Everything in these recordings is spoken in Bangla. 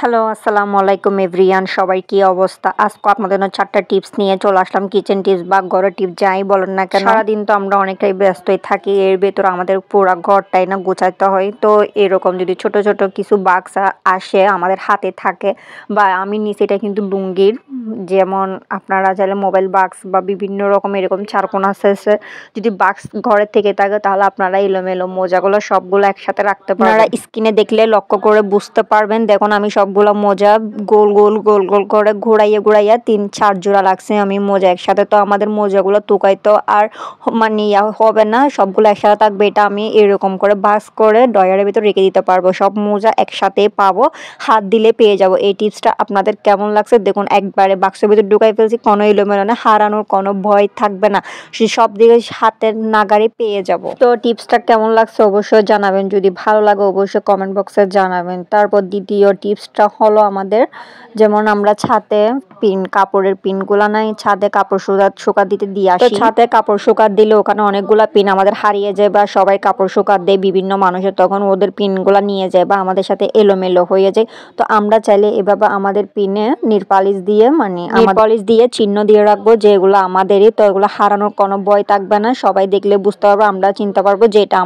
হ্যালো, আসসালামু আলাইকুম এভরিওয়ান। সবাই কি অবস্থা? আজকে আপনাদের জন্য 4টা টিপস নিয়ে চলে আসলাম। কিচেন টিপস বা ঘরের টিপস যাই বলেন না কেন, সারাদিন তো আমরা অনেকটাই ব্যস্তই থাকি। এর ভেতর আমাদের পুরা ঘরটাই না গোছাতে হয়। তো এরকম যদি ছোট ছোট কিছু বাক্স আসে আমাদের হাতে থাকে, বা আমি নিচে এটা কিন্তু লুঙ্গির, যেমন আপনারা চাইলে মোবাইল বাক্স বা বিভিন্ন রকম এরকম চারকোনা সেসে যদি বাক্স ঘরের থেকে থাকে, তাহলে আপনারা এলোমেলো মোজাগুলো সবগুলো একসাথে রাখতে পারবেন। আপনারা স্ক্রিনে দেখলে লক্ষ্য করে বুঝতে পারবেন। দেখুন আমি সবগুলো মোজা গোল গোল গোল গোল করে ঘুরাইয়া 3-4 জোড়া লাগছে আমি মোজা একসাথে। তো আমাদের মোজাগুলো টুকাইতো আর মানে হবে না, সবগুলো একসাথে থাকবে। এটা আমি এরকম করে বাক্স করে ডয়ারের ভিতর রেখে দিতে পারবো। সব মোজা একসাথে পাবো, হাত দিলে পেয়ে যাব। এই টিপসটা আপনাদের কেমন লাগছে দেখুন। একবারে বাক্সের ভিতর ঢুকাই ফেলছি, কোনো এলোমেলো না, হারানোর কোনো ভয় থাকবে না, সে সব দিকে হাতের নাগারে পেয়ে যাব। তো টিপসটা কেমন লাগছে অবশ্যই জানাবেন। যদি ভালো লাগে অবশ্যই কমেন্ট বক্সে জানাবেন। তারপর দ্বিতীয় টিপসটা হলো আমাদের, যেমন আমরা ছাদে কাপড়ের পিনগুলা নাই, ছাদে কাপড় শুকা দিতে দিয়ে আসি। ছাদে কাপড় শুকা দিলে ওখানে অনেকগুলা পিন আমাদের হারিয়ে যায়, বা সবাই কাপড় শুকা দেয় বিভিন্ন মানুষের, তখন ওদের পিনগুলা নিয়ে যায় বা আমাদের সাথে এলোমেলো হয়ে যায়। তো আমরা চাইলে এভাবে আমাদের পিনে নিরপালিশ দিয়ে চিহ্ন দিয়ে রাখবো যে এগুলো আমাদেরই। তো এগুলো হারানোর কোনো ভয় থাকবে না, সবাই দেখলে বুঝতে পারবো, আমরা চিনতে পারবো যে এটা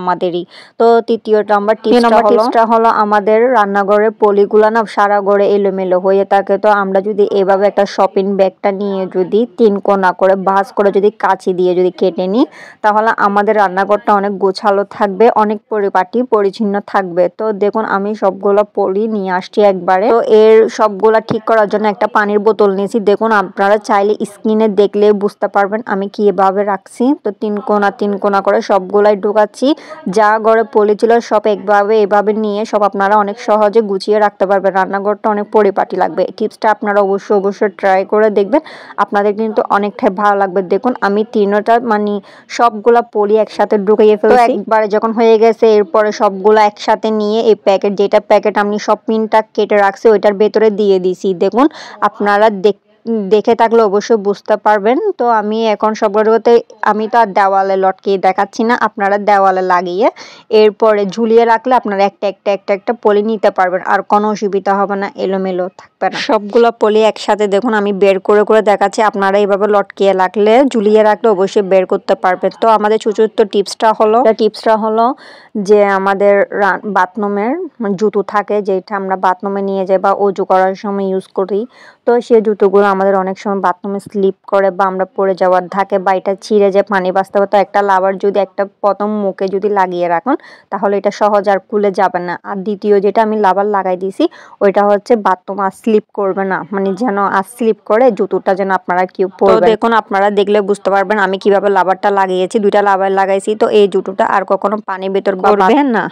আমাদেরই। তো তৃতীয় নাম্বার টিপসটা হলো আমাদের রান্নাঘরের পলিগুলা না সারা ঘরে এলোমেলো হয়ে থাকে। তো আমরা যদি এভাবে একটা শপিং ব্যাগটা নিয়ে যদি 3 কোনা করে ভাঁজ করে যদি কাঁচি দিয়ে যদি কেটে নিই, তাহলে আমাদের রান্নাঘরটা অনেক গোছালো থাকবে, অনেক পরিপাটি পরিচ্ছন্ন থাকবে। তো দেখুন আমি সবগুলো পলি নিয়ে আসছি একবারে। তো এর সবগুলা ঠিক করার জন্য একটা পানির বোতল নিয়েছি। দেখুন আপনারা চাইলে স্ক্রিনে দেখলে বুঝতে পারবেন আমি কিভাবে রাখছি। তো 3 কোনা করে সবগুলাই ঢুকাচ্ছি। যা ঘরে পলি ছিল সব এভাবে নিয়ে সব আপনারা অনেক সহজে গুছিয়ে রাখতে পারবেন। রান্নাঘরটা অনেক পরিপাটি লাগবে। টিপসটা আপনারা অবশ্যই ট্রাই করে দেখবেন, আপনাদের কিন্তু অনেকটাই ভালো লাগবে। দেখুন আমি তিনটা সবগুলা পলি একসাথে ঢুকিয়ে ফেলছি। একবারে যখন হয়ে গেছে, এরপরে সবগুলা একসাথে নিয়ে এই যেটা প্যাকেট আমি সব পিনটা কেটে রাখছি ওইটার ভেতরে দিয়ে দিছি। দেখুন আপনারা দেখে থাকলে অবশ্যই বুঝতে পারবেন। তো আমি এখন সবগুলোতে আমি তো আর দেওয়ালে লটকিয়ে দেখাচ্ছি না, আপনারা দেওয়ালে লাগিয়ে এরপরে ঝুলিয়ে রাখলে আপনারা একটা পলি নিতে পারবেন, আর কোনো অসুবিধা হবে না, এলোমেলো থাকবে না। সবগুলো পলি একসাথে দেখুন আমি বের করে দেখাচ্ছি। আপনারা এইভাবে লটকিয়ে রাখলে, ঝুলিয়ে রাখলে অবশ্যই বের করতে পারবেন। তো আমাদের চতুর্থ টিপসটা হলো যে আমাদের বাথরুমের জুতো থাকে, যেটা আমরা বাথরুমে নিয়ে যাই বা অজু করার সময় ইউজ করি। তো সেই জুতোগুলো আমাদের অনেক সময় বাথরুমে স্লিপ করে বা আমরা পড়ে যাওয়ার থাকে, বা এটা ছিঁড়ে যায়, পানি বাঁচতে হবে। তো একটা লাভার যদি একটা প্রথম মুখে যদি লাগিয়ে রাখুন, তাহলে এটা সহজ আর খুলে যাবে না। আর দ্বিতীয় যেটা আমি লাভার লাগাই দিছি, ওইটা হচ্ছে বাথরুম আর স্লিপ করবে না, মানে যেন আর স্লিপ করে জুতোটা যেন আপনারা কেউ পরবেন। তো দেখুন আপনারা দেখলে বুঝতে পারবেন আমি কিভাবে লাভারটা লাগিয়েছি। 2টা লাভার লাগাইছি। তো এই জুতোটা আর কখনো পানি ভেতর করবে না।